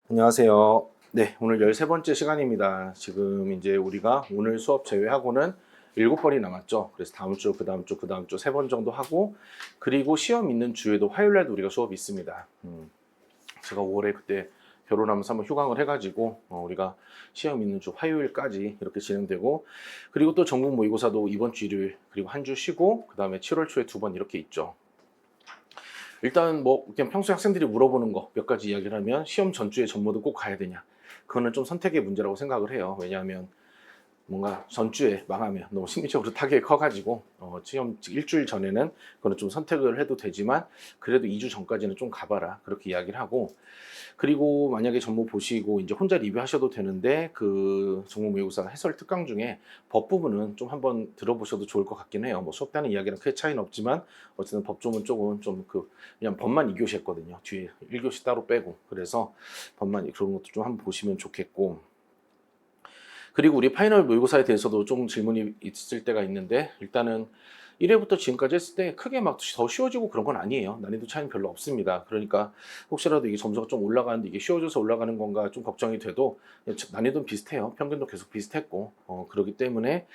안녕하세요. 네, 오늘 13번째 시간입니다. 지금 이제 우리가 오늘 수업 제외하고는 7번이 남았죠. 그래서 다음 주, 그 다음 주, 그 다음 주 3번 정도 하고, 그리고 시험 있는 주에도 화요일 날도 우리가 수업이 있습니다. 제가 5월에 그때 결혼하면서 한번 휴강을 해가지고, 우리가 시험 있는 주 화요일까지 이렇게 진행되고, 그리고 또 전국 모의고사도 이번 주 일요일, 그리고 한 주 쉬고, 그 다음에 7월 초에 2번 이렇게 있죠. 일단 뭐 그냥 평소에 학생들이 물어보는 거 몇 가지 이야기를 하면 시험 전주에 전모도 꼭 가야 되냐? 그거는 좀 선택의 문제라고 생각을 해요. 왜냐하면 뭔가 전주에 망하면 너무 심리적으로 타격이 커가지고 시험 일주일 전에는 그거는 좀 선택을 해도 되지만 그래도 2주 전까지는 좀 가봐라 그렇게 이야기를 하고, 그리고 만약에 전부 보시고 이제 혼자 리뷰하셔도 되는데 그 전국모의고사 해설 특강 중에 법 부분은 좀 한번 들어보셔도 좋을 것 같긴 해요. 뭐 수업 때는 이야기랑 크게 차이는 없지만 어쨌든 법 조문 쪽은 좀 그냥 법만 2교시 했거든요. 뒤에 1교시 따로 빼고. 그래서 법만 그런 것도 좀 한번 보시면 좋겠고, 그리고 우리 파이널 모의고사에 대해서도 좀 질문이 있을 때가 있는데, 일단은 1회부터 지금까지 했을 때 크게 막 더 쉬워지고 그런 건 아니에요. 난이도 차이는 별로 없습니다. 그러니까 혹시라도 이게 점수가 좀 올라가는데 이게 쉬워져서 올라가는 건가 좀 걱정이 돼도 난이도는 비슷해요. 평균도 계속 비슷했고, 그렇기 때문에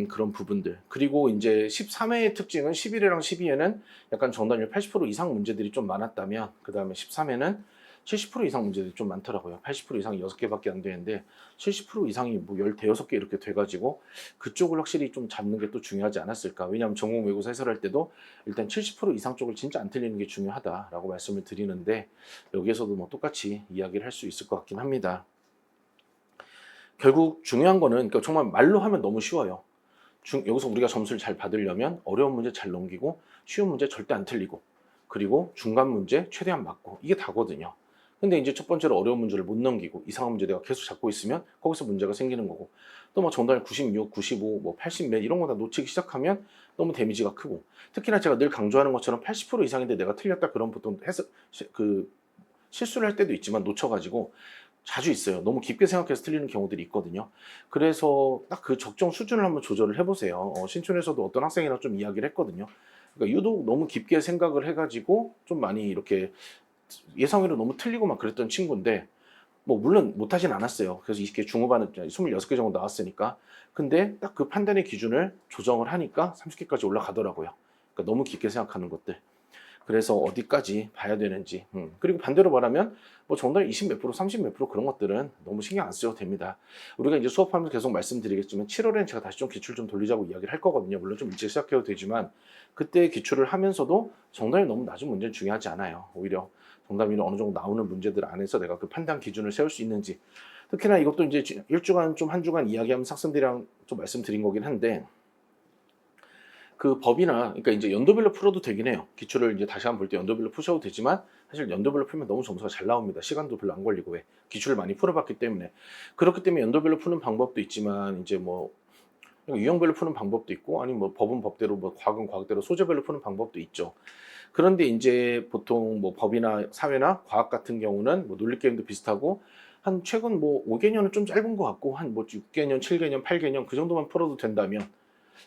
그런 부분들. 그리고 이제 13회의 특징은 11회랑 12회는 약간 정답률 80% 이상 문제들이 좀 많았다면, 그 다음에 13회는 70% 이상 문제들이 좀 많더라고요. 80% 이상이 6개밖에 안 되는데 70% 이상이 뭐 16개 이렇게 돼가지고 그쪽을 확실히 좀 잡는 게 또 중요하지 않았을까. 왜냐하면 전공 모의고사 해설할 때도 일단 70% 이상 쪽을 진짜 안 틀리는 게 중요하다라고 말씀을 드리는데, 여기에서도 뭐 똑같이 이야기를 할 수 있을 것 같긴 합니다. 결국 중요한 거는, 그러니까 정말 말로 하면 너무 쉬워요. 여기서 우리가 점수를 잘 받으려면 어려운 문제 잘 넘기고 쉬운 문제 절대 안 틀리고, 그리고 중간 문제 최대한 맞고, 이게 다거든요. 근데 이제 첫 번째로 어려운 문제를 못 넘기고 이상한 문제 내가 계속 잡고 있으면 거기서 문제가 생기는 거고, 또 뭐 정답 96, 95, 뭐 80 몇 이런 거 다 놓치기 시작하면 너무 데미지가 크고, 특히나 제가 늘 강조하는 것처럼 80% 이상인데 내가 틀렸다 그런 보통 그 실수를 할 때도 있지만 놓쳐가지고 자주 있어요. 너무 깊게 생각해서 틀리는 경우들이 있거든요. 그래서 딱 그 적정 수준을 한번 조절을 해보세요. 신촌에서도 어떤 학생이랑 좀 이야기를 했거든요. 그러니까 유독 너무 깊게 생각을 해가지고 좀 많이 이렇게 예상외로 너무 틀리고 막 그랬던 친구인데, 뭐 물론 못하진 않았어요. 그래서 20개 중후반은 26개 정도 나왔으니까. 근데 딱 그 판단의 기준을 조정을 하니까 30개까지 올라가더라고요. 그러니까 너무 깊게 생각하는 것들. 그래서 어디까지 봐야 되는지. 그리고 반대로 말하면 뭐 정답 20 몇 프로, 30 몇 프로 그런 것들은 너무 신경 안 쓰셔도 됩니다. 우리가 이제 수업하면서 계속 말씀드리겠지만 7월엔 제가 다시 좀 기출 좀 돌리자고 이야기를 할 거거든요. 물론 좀 일찍 시작해도 되지만 그때 기출을 하면서도 정답이 너무 낮은 문제는 중요하지 않아요. 오히려 정답이 어느 정도 나오는 문제들 안에서 내가 그 판단 기준을 세울 수 있는지. 특히나 이것도 이제 일주간 좀 한 주간 이야기하면서 학생들이랑 좀 말씀드린 거긴 한데, 그 법이나, 그러니까 이제 연도별로 풀어도 되긴 해요. 기출을 이제 다시 한번 볼 때 연도별로 푸셔도 되지만 사실 연도별로 풀면 너무 점수가 잘 나옵니다. 시간도 별로 안 걸리고, 왜 기출을 많이 풀어봤기 때문에. 그렇기 때문에 연도별로 푸는 방법도 있지만 이제 뭐 유형별로 푸는 방법도 있고, 아니면 뭐 법은 법대로, 뭐 과학은 과학대로 소재별로 푸는 방법도 있죠. 그런데 이제 보통 뭐 법이나 사회나 과학 같은 경우는 뭐 논리 게임도 비슷하고, 한 최근 뭐 5개년은 좀 짧은 것 같고, 한 뭐 6개년, 7개년, 8개년 그 정도만 풀어도 된다면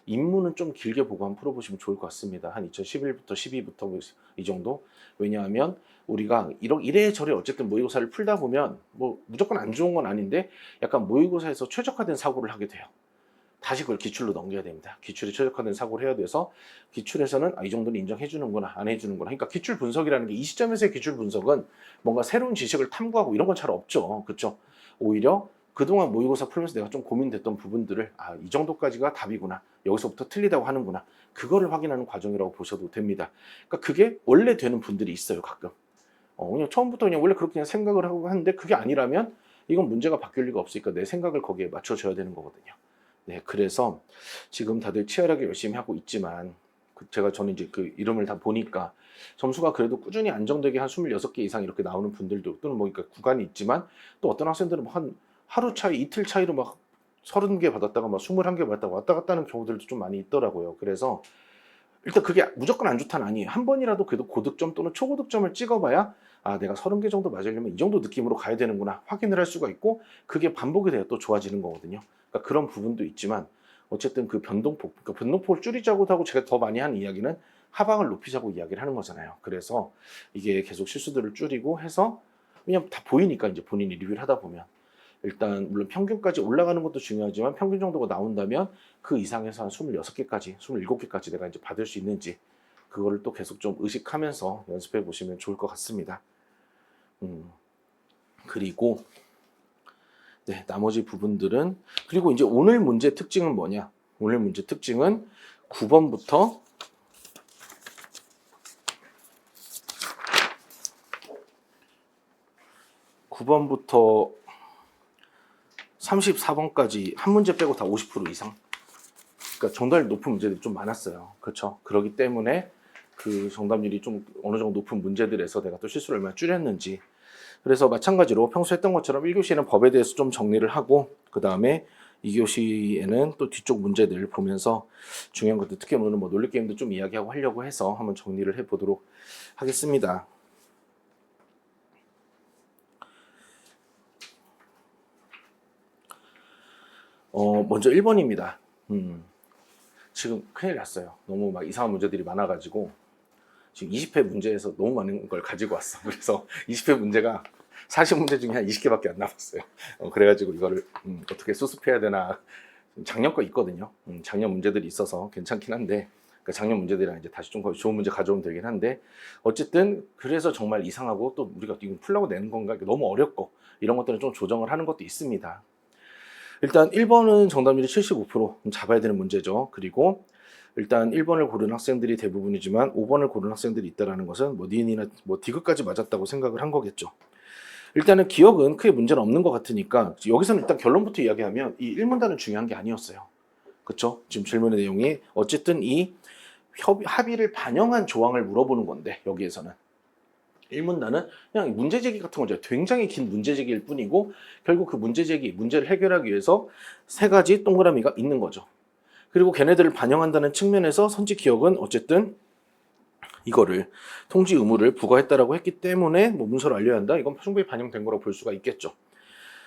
입문은 좀 길게 보고 한번 풀어보시면 좋을 것 같습니다. 한 2011부터 12부터 이 정도. 왜냐하면 우리가 이래저래 어쨌든 모의고사를 풀다 보면 뭐 무조건 안 좋은 건 아닌데 약간 모의고사에서 최적화된 사고를 하게 돼요. 다시 그걸 기출로 넘겨야 됩니다. 기출에 최적화된 사고를 해야 돼서 기출에서는 이 정도는 인정해 주는구나, 안 해주는구나. 그러니까 기출 분석이라는 게, 이 시점에서의 기출 분석은 뭔가 새로운 지식을 탐구하고 이런 건 잘 없죠. 그렇죠? 오히려 그동안 모의고사 풀면서 내가 좀 고민됐던 부분들을 이 정도까지가 답이구나, 여기서부터 틀리다고 하는구나, 그거를 확인하는 과정이라고 보셔도 됩니다. 그러니까 그게 원래 되는 분들이 있어요, 가끔. 그냥 처음부터 그냥 원래 그렇게 그냥 생각을 하고 하는데, 그게 아니라면 이건 문제가 바뀔 리가 없으니까 내 생각을 거기에 맞춰줘야 되는 거거든요. 네, 그래서 지금 다들 치열하게 열심히 하고 있지만, 저는 이제 그 이름을 다 보니까 점수가 그래도 꾸준히 안정되게 한 26개 이상 이렇게 나오는 분들도, 또는 뭐 그러니까 구간이 있지만, 또 어떤 학생들은 뭐한 하루 차이, 이틀 차이로 막 30개 받았다가 막 21개 받았다가 왔다 갔다 하는 경우들도 좀 많이 있더라고요. 그래서 일단 그게 무조건 안 좋다는 아니에요. 한 번이라도 그래도 고득점 또는 초고득점을 찍어봐야 내가 30개 정도 맞으려면 이 정도 느낌으로 가야 되는구나 확인을 할 수가 있고, 그게 반복이 돼야 또 좋아지는 거거든요. 그러니까 그런 부분도 있지만 어쨌든 그 변동폭, 그러니까 변동폭을 줄이자고 하고 제가 더 많이 하는 이야기는 하방을 높이자고 이야기를 하는 거잖아요. 그래서 이게 계속 실수들을 줄이고 해서 왜냐면 다 보이니까 이제 본인이 리뷰를 하다 보면. 일단 물론 평균까지 올라가는 것도 중요하지만 평균 정도가 나온다면 그 이상에서 한 26개까지, 27개까지 내가 이제 받을 수 있는지 그거를 또 계속 좀 의식하면서 연습해 보시면 좋을 것 같습니다. 그리고 네, 나머지 부분들은 그리고 이제 오늘 문제 특징은 뭐냐? 오늘 문제 특징은 9번부터 34번까지 한 문제 빼고 다 50% 이상. 그러니까 정답률 높은 문제들이 좀 많았어요. 그렇죠? 그렇기 때문에 그 정답률이 좀 어느 정도 높은 문제들에서 내가 또 실수를 얼마나 줄였는지. 그래서 마찬가지로 평소 했던 것처럼 1교시에는 법에 대해서 좀 정리를 하고 그 다음에 2교시에는 또 뒤쪽 문제들 보면서 중요한 것들 특히 오늘은 뭐 논리게임도 좀 이야기하고 하려고 해서 한번 정리를 해보도록 하겠습니다. 먼저 1번입니다. 지금 큰일 났어요. 너무 막 이상한 문제들이 많아가지고 지금 20회 문제에서 너무 많은 걸 가지고 왔어. 그래서 20회 문제가 40문제 중에 한 20개밖에 안 남았어요. 그래가지고 이거를 어떻게 수습해야 되나. 작년 거 있거든요. 작년 문제들이 있어서 괜찮긴 한데 그러니까 작년 문제들이랑 이제 다시 좀 좋은 문제 가져오면 되긴 한데 어쨌든 그래서 정말 이상하고 또 우리가 이거 풀라고 내는 건가 너무 어렵고 이런 것들은 좀 조정을 하는 것도 있습니다. 일단 1번은 정답률이 75% 잡아야 되는 문제죠. 그리고 일단 1번을 고른 학생들이 대부분이지만 5번을 고른 학생들이 있다는 것은 뭐 니은이나 뭐 디귿까지 맞았다고 생각을 한 거겠죠. 일단은 기억은 크게 문제는 없는 것 같으니까 여기서는 일단 결론부터 이야기하면 이 1문단은 중요한 게 아니었어요. 그렇죠? 지금 질문의 내용이 어쨌든 이 합의를 반영한 조항을 물어보는 건데 여기에서는 1문단은 그냥 문제제기 같은 거죠. 굉장히 긴 문제제기일 뿐이고 결국 그 문제를 해결하기 위해서 세 가지 동그라미가 있는 거죠. 그리고 걔네들을 반영한다는 측면에서 선지 기억은 어쨌든 이거를 통지 의무를 부과했다라고 했기 때문에 뭐 문서를 알려야 한다. 이건 충분히 반영된 거라고 볼 수가 있겠죠.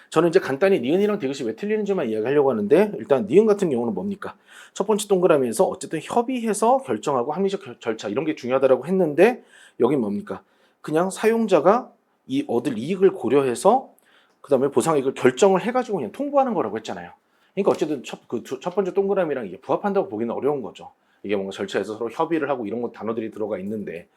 저는 이제 간단히 니은이랑 디귿이 왜 틀리는지만 이야기하려고 하는데 일단 니은 같은 경우는 뭡니까? 첫 번째 동그라미에서 어쨌든 협의해서 결정하고 합리적 절차 이런 게 중요하다라고 했는데 여긴 뭡니까? 그냥 사용자가 이 얻을 이익을 고려해서 그 다음에 보상이익을 결정을 해가지고 그냥 통보하는 거라고 했잖아요. 그러니까 어쨌든 첫 번째 동그라미랑 이게 부합한다고 보기는 어려운 거죠. 이게 뭔가 절차에서 서로 협의를 하고 이런 것 단어들이 들어가 있는데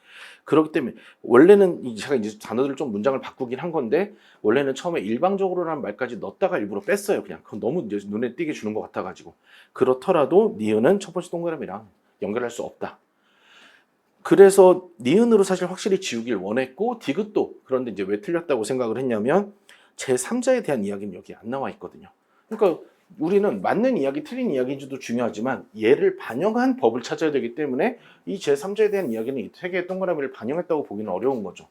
그렇기 때문에 원래는 제가 이제 단어들을 좀 문장을 바꾸긴 한 건데 원래는 처음에 일방적으로라는 말까지 넣었다가 일부러 뺐어요. 그냥 그건 너무 이제 눈에 띄게 주는 것 같아가지고 그렇더라도 니은은 첫 번째 동그라미랑 연결할 수 없다. 그래서 니은으로 사실 확실히 지우길 원했고 디귿도 그런데 이제 왜 틀렸다고 생각을 했냐면 제3자에 대한 이야기는 여기 안 나와 있거든요. 그러니까 우리는 맞는 이야기, 틀린 이야기인지도 중요하지만 얘를 반영한 법을 찾아야 되기 때문에 이 제3자에 대한 이야기는 이 세 개의 동그라미를 반영했다고 보기는 어려운 거죠.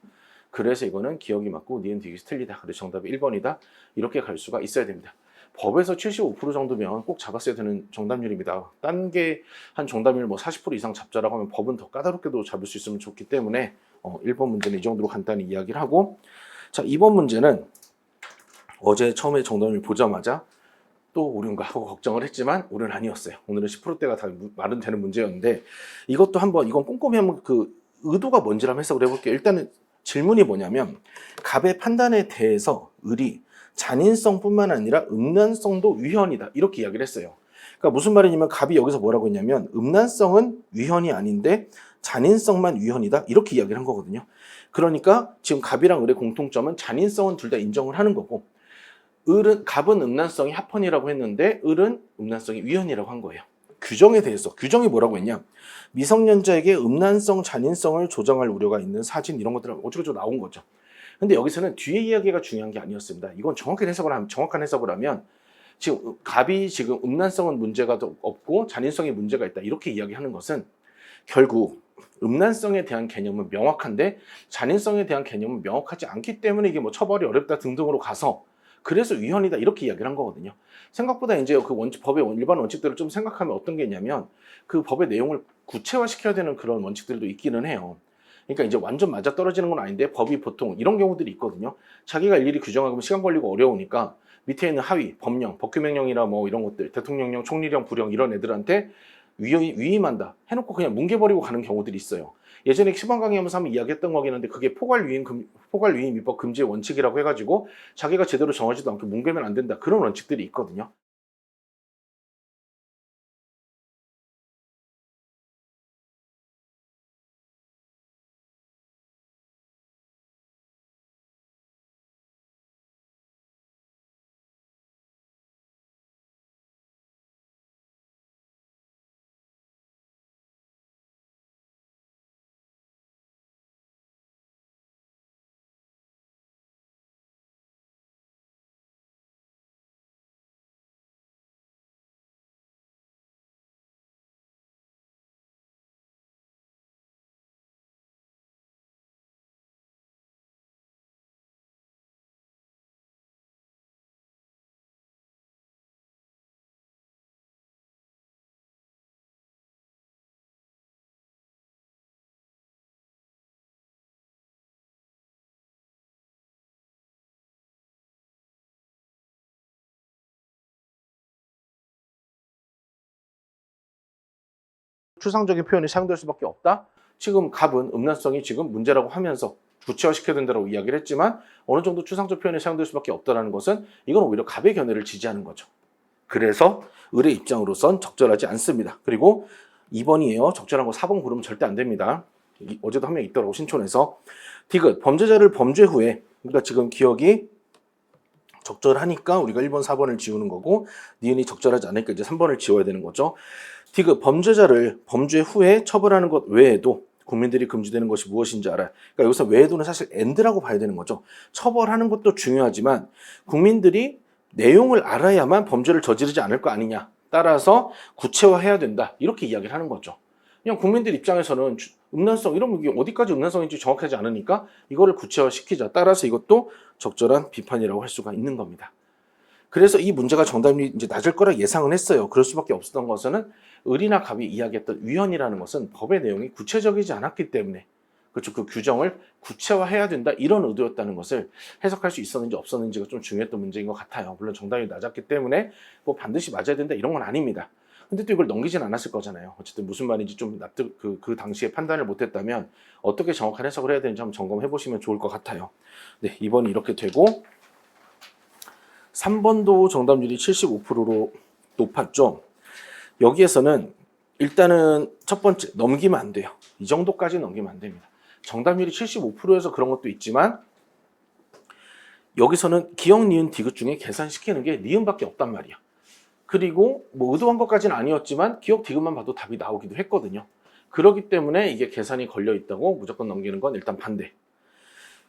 그래서 이거는 기억이 맞고 니은 디귿이 틀리다. 그래서 정답이 1번이다. 이렇게 갈 수가 있어야 됩니다. 법에서 75% 정도면 꼭 잡았어야 되는 정답률입니다. 딴 게 한 정답률 뭐 40% 이상 잡자라고 하면 법은 더 까다롭게도 잡을 수 있으면 좋기 때문에 1번 문제는 이 정도로 간단히 이야기를 하고 자 2번 문제는 어제 처음에 정답률 보자마자 또 오류인가 하고 걱정을 했지만 오류는 아니었어요. 오늘은 10%대가 다 말은 되는 문제였는데 이것도 한번 이건 꼼꼼히 한번 그 의도가 뭔지를 한번 해석을 해볼게요. 일단은 질문이 뭐냐면 갑의 판단에 대해서 을이 잔인성뿐만 아니라 음란성도 위헌이다 이렇게 이야기를 했어요. 그러니까 무슨 말이냐면 갑이 여기서 뭐라고 했냐면 음란성은 위헌이 아닌데 잔인성만 위헌이다 이렇게 이야기를 한 거거든요. 그러니까 지금 갑이랑 을의 공통점은 잔인성은 둘 다 인정을 하는 거고 갑은 음란성이 합헌이라고 했는데 을은 음란성이 위헌이라고 한 거예요. 규정에 대해서 규정이 뭐라고 했냐 미성년자에게 음란성 잔인성을 조장할 우려가 있는 사진 이런 것들은 어쩌고저쩌고 나온 거죠. 근데 여기서는 뒤에 이야기가 중요한 게 아니었습니다. 이건 정확한 해석을 하면 지금 갑이 지금 음란성은 문제가 없고 잔인성에 문제가 있다 이렇게 이야기하는 것은 결국 음란성에 대한 개념은 명확한데 잔인성에 대한 개념은 명확하지 않기 때문에 이게 뭐 처벌이 어렵다 등등으로 가서 그래서 위헌이다 이렇게 이야기를 한 거거든요. 생각보다 이제 그 법의 일반 원칙들을 좀 생각하면 어떤 게 있냐면 그 법의 내용을 구체화시켜야 되는 그런 원칙들도 있기는 해요. 그러니까 이제 완전 맞아 떨어지는 건 아닌데 법이 보통 이런 경우들이 있거든요. 자기가 일일이 규정하면 시간 걸리고 어려우니까 밑에 있는 하위, 법령, 법규명령이나 뭐 이런 것들, 대통령령, 총리령, 부령 이런 애들한테 위임한다 해놓고 그냥 뭉개버리고 가는 경우들이 있어요. 예전에 시범 강의하면서 한번 이야기했던 거긴 한데 그게 포괄위임 입법 금지의 원칙이라고 해가지고 자기가 제대로 정하지도 않게 뭉개면 안 된다 그런 원칙들이 있거든요. 추상적인 표현이 사용될 수밖에 없다. 지금 갑은 음란성이 지금 문제라고 하면서 구체화시켜야 된다고 이야기를 했지만 어느 정도 추상적 표현이 사용될 수밖에 없다는 것은 이건 오히려 갑의 견해를 지지하는 거죠. 그래서 을의 입장으로선 적절하지 않습니다. 그리고 2번이에요. 적절한 거 4번 고르면 절대 안 됩니다. 어제도 한 명 있더라고 신촌에서. 디귿 범죄자를 범죄 후에 그러니까 지금 기억이 적절하니까 우리가 1번, 4번을 지우는 거고 니은이 적절하지 않으니까 이제 3번을 지워야 되는 거죠. 디귿 범죄자를 범죄 후에 처벌하는 것 외에도 국민들이 금지되는 것이 무엇인지 알아요. 그러니까 여기서 외에도는 사실 and라고 봐야 되는 거죠. 처벌하는 것도 중요하지만 국민들이 내용을 알아야만 범죄를 저지르지 않을 거 아니냐. 따라서 구체화해야 된다. 이렇게 이야기를 하는 거죠. 그냥 국민들 입장에서는 음란성 이러면 이게 어디까지 음란성인지 정확하지 않으니까 이거를 구체화시키자. 따라서 이것도 적절한 비판이라고 할 수가 있는 겁니다. 그래서 이 문제가 정답이 이제 낮을 거라 예상은 했어요. 그럴 수밖에 없었던 것은 을이나 갑이 이야기했던 위헌이라는 것은 법의 내용이 구체적이지 않았기 때문에 그렇죠. 그 규정을 구체화해야 된다 이런 의도였다는 것을 해석할 수 있었는지 없었는지가 좀 중요했던 문제인 것 같아요. 물론 정답이 낮았기 때문에 뭐 반드시 맞아야 된다 이런 건 아닙니다. 근데 또 이걸 넘기진 않았을 거잖아요. 어쨌든 무슨 말인지 좀 그 당시에 판단을 못했다면 어떻게 정확한 해석을 해야 되는지 한번 점검해 보시면 좋을 것 같아요. 네, 2번이 이렇게 되고 3번도 정답률이 75%로 높았죠. 여기에서는 일단은 첫 번째 넘기면 안 돼요. 이 정도까지 넘기면 안 됩니다. 정답률이 75%에서 그런 것도 있지만 여기서는 기억, 니은, 디귿 중에 계산시키는 게 니은밖에 없단 말이야. 그리고 뭐 의도한 것까지는 아니었지만 기억, 디귿만 봐도 답이 나오기도 했거든요. 그렇기 때문에 이게 계산이 걸려 있다고 무조건 넘기는 건 일단 반대.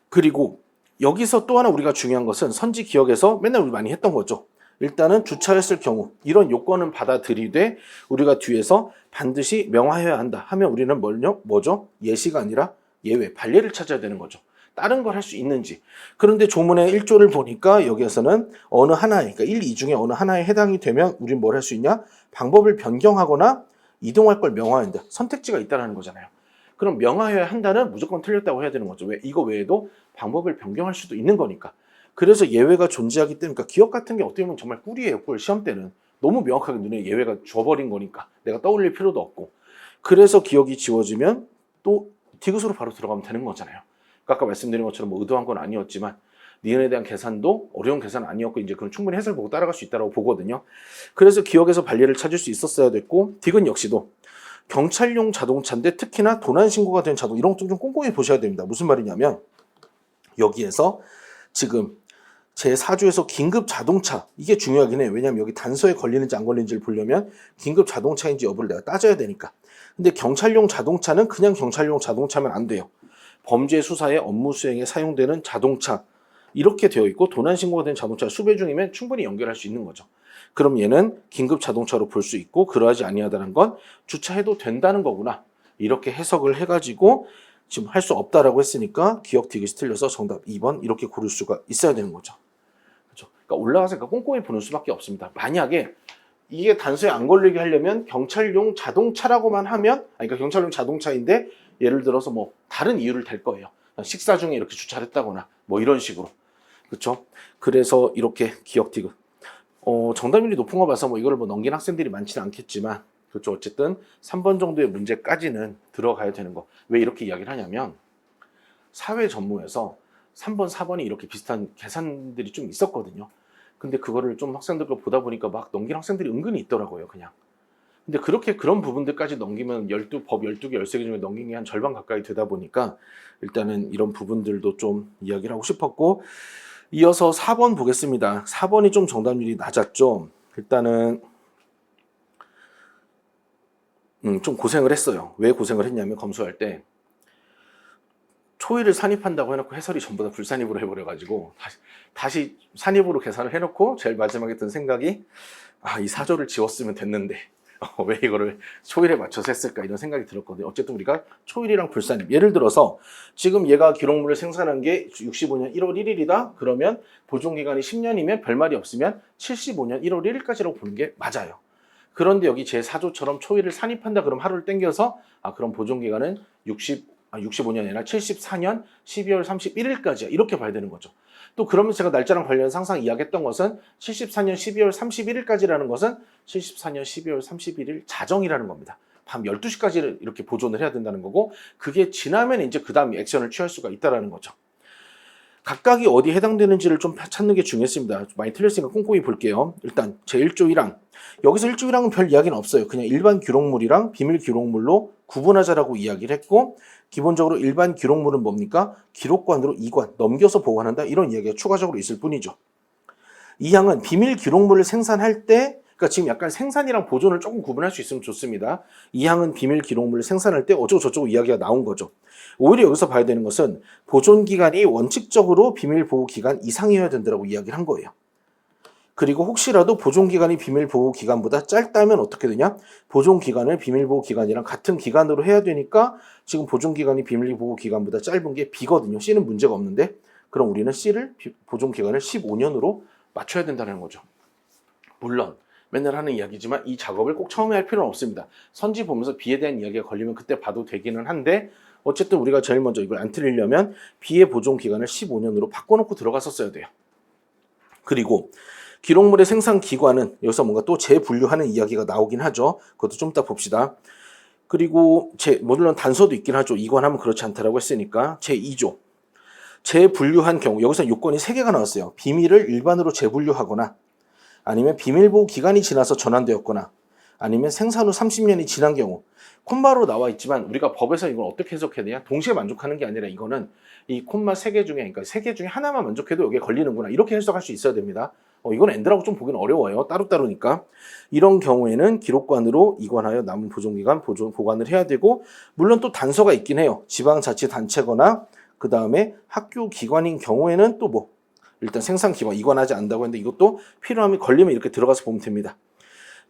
그리고 여기서 또 하나 우리가 중요한 것은 선지 기억에서 맨날 우리 많이 했던 거죠. 일단은 주차했을 경우 이런 요건은 받아들이되 우리가 뒤에서 반드시 명화해야 한다 하면 우리는 뭐죠? 예시가 아니라 예외, 반례를 찾아야 되는 거죠. 다른 걸 할 수 있는지. 그런데 조문의 1조를 보니까 여기에서는 어느 하나에, 그러니까 1, 2 중에 어느 하나에 해당이 되면 우린 뭘 할 수 있냐? 방법을 변경하거나 이동할 걸 명화한다. 선택지가 있다는 거잖아요. 그럼 명화해야 한다는 무조건 틀렸다고 해야 되는 거죠. 왜? 이거 외에도 방법을 변경할 수도 있는 거니까. 그래서 예외가 존재하기 때문에 그러니까 기억 같은 게 어떻게 보면 정말 꿀이에요. 꿀 시험 때는. 너무 명확하게 눈에 예외가 줘버린 거니까 내가 떠올릴 필요도 없고. 그래서 기억이 지워지면 또 디귿으로 바로 들어가면 되는 거잖아요. 그러니까 아까 말씀드린 것처럼 뭐 의도한 건 아니었지만 니은에 대한 계산도 어려운 계산은 아니었고 이제 그건 충분히 해설 보고 따라갈 수 있다고 보거든요. 그래서 기억에서 반례를 찾을 수 있었어야 됐고 디귿 역시도 경찰용 자동차인데 특히나 도난 신고가 된 자동 이런 것도 좀 꼼꼼히 보셔야 됩니다. 무슨 말이냐면 여기에서 지금 제4조에서 긴급 자동차 이게 중요하긴 해요. 왜냐하면 여기 단서에 걸리는지 안 걸리는지를 보려면 긴급 자동차인지 여부를 내가 따져야 되니까. 근데 경찰용 자동차는 그냥 경찰용 자동차면 안 돼요. 범죄 수사에 업무 수행에 사용되는 자동차 이렇게 되어 있고 도난 신고가 된 자동차 수배 중이면 충분히 연결할 수 있는 거죠. 그럼 얘는 긴급 자동차로 볼 수 있고 그러하지 아니하다는 건 주차해도 된다는 거구나. 이렇게 해석을 해가지고 지금 할 수 없다라고 했으니까 기억 디귿이 틀려서 정답 2번 이렇게 고를 수가 있어야 되는 거죠. 그렇죠? 그러니까 올라가서 꼼꼼히 보는 수밖에 없습니다. 만약에 이게 단서에 안 걸리게 하려면 경찰용 자동차라고만 하면 그러니까 경찰용 자동차인데 예를 들어서 뭐 다른 이유를 댈 거예요. 식사 중에 이렇게 주차를 했다거나 뭐 이런 식으로. 그렇죠? 그래서 이렇게 기억 디귿. 정답률이 높은 거 봐서 뭐 이걸 뭐 넘긴 학생들이 많지는 않겠지만 그렇죠. 어쨌든 3번 정도의 문제까지는 들어가야 되는 거. 왜 이렇게 이야기를 하냐면 사회 전무에서 3번, 4번이 이렇게 비슷한 계산들이 좀 있었거든요. 근데 그거를 좀 학생들과 보다 보니까 막 넘긴 학생들이 은근히 있더라고요, 그냥. 근데 그렇게 그런 부분들까지 넘기면 법 12개, 13개 중에 넘긴 게 한 절반 가까이 되다 보니까 일단은 이런 부분들도 좀 이야기를 하고 싶었고, 이어서 4번 보겠습니다. 4번이 좀 정답률이 낮았죠. 일단은 좀 고생을 했어요. 왜 고생을 했냐면 검수할 때 초일을 산입한다고 해놓고 해설이 전부 다 불산입으로 해버려가지고 다시 산입으로 계산을 해놓고 제일 마지막에 든 생각이 이 사조를 지웠으면 됐는데 왜 이거를 초일에 맞춰서 했을까 이런 생각이 들었거든요. 어쨌든 우리가 초일이랑 불산입, 예를 들어서 지금 얘가 기록물을 생산한 게 65년 1월 1일이다 그러면 보존기간이 10년이면 별말이 없으면 75년 1월 1일까지라고 보는 게 맞아요. 그런데 여기 제 사조처럼 초일을 산입한다 그럼 하루를 땡겨서 그럼 보존기간은 65년이 아니라 74년 12월 31일까지야 이렇게 봐야 되는 거죠. 또 그러면 제가 날짜랑 관련해서 항상 이야기했던 것은 74년 12월 31일까지라는 것은 74년 12월 31일 자정이라는 겁니다. 밤 12시까지 이렇게 보존을 해야 된다는 거고, 그게 지나면 이제 그 다음 액션을 취할 수가 있다는 거죠. 각각이 어디에 해당되는지를 좀 찾는 게 중요했습니다. 많이 틀렸으니까 꼼꼼히 볼게요. 일단 제1조 1항. 여기서 1조 1항은 별 이야기는 없어요. 그냥 일반 기록물이랑 비밀 기록물로 구분하자라고 이야기를 했고, 기본적으로 일반 기록물은 뭡니까? 기록관으로 이관, 넘겨서 보관한다 이런 이야기가 추가적으로 있을 뿐이죠. 2항은 비밀 기록물을 생산할 때, 그러니까 지금 약간 생산이랑 보존을 조금 구분할 수 있으면 좋습니다. 2항은 비밀 기록물을 생산할 때 어쩌고 저쩌고 이야기가 나온 거죠. 오히려 여기서 봐야 되는 것은 보존 기간이 원칙적으로 비밀 보호 기간 이상이어야 된다고 이야기를 한 거예요. 그리고 혹시라도 보존 기간이 비밀 보호 기간보다 짧다면 어떻게 되냐? 보존 기간을 비밀 보호 기간이랑 같은 기간으로 해야 되니까 지금 보존 기간이 비밀 보호 기간보다 짧은 게 B거든요. C는 문제가 없는데 그럼 우리는 C를 보존 기간을 15년으로 맞춰야 된다는 거죠. 물론 맨날 하는 이야기지만 이 작업을 꼭 처음에 할 필요는 없습니다. 선지 보면서 B에 대한 이야기가 걸리면 그때 봐도 되기는 한데 어쨌든 우리가 제일 먼저 이걸 안 틀리려면 B의 보존 기간을 15년으로 바꿔놓고 들어갔었어야 돼요. 그리고 기록물의 생산 기관은 여기서 뭔가 또 재분류하는 이야기가 나오긴 하죠. 그것도 좀 이따 봅시다. 그리고 물론 단서도 있긴 하죠. 이관하면 그렇지 않다라고 했으니까 제2조. 재분류한 경우 여기서 요건이 3개가 나왔어요. 비밀을 일반으로 재분류하거나 아니면 비밀보호 기간이 지나서 전환되었거나 아니면 생산 후 30년이 지난 경우. 콤마로 나와 있지만 우리가 법에서 이걸 어떻게 해석해야 되냐? 동시에 만족하는 게 아니라 이거는 이 콤마 3개 중에 그러니까 3개 중에 하나만 만족해도 여기에 걸리는구나. 이렇게 해석할 수 있어야 됩니다. 이건 엔드라고 좀 보기는 어려워요. 따로따로니까. 이런 경우에는 기록관으로 이관하여 남은 보존기간 보관을 해야 되고 물론 또 단서가 있긴 해요. 지방자치단체거나 그 다음에 학교 기관인 경우에는 또 일단 생산 기관 이관하지 않는다고 했는데 이것도 필요함이 걸리면 이렇게 들어가서 보면 됩니다.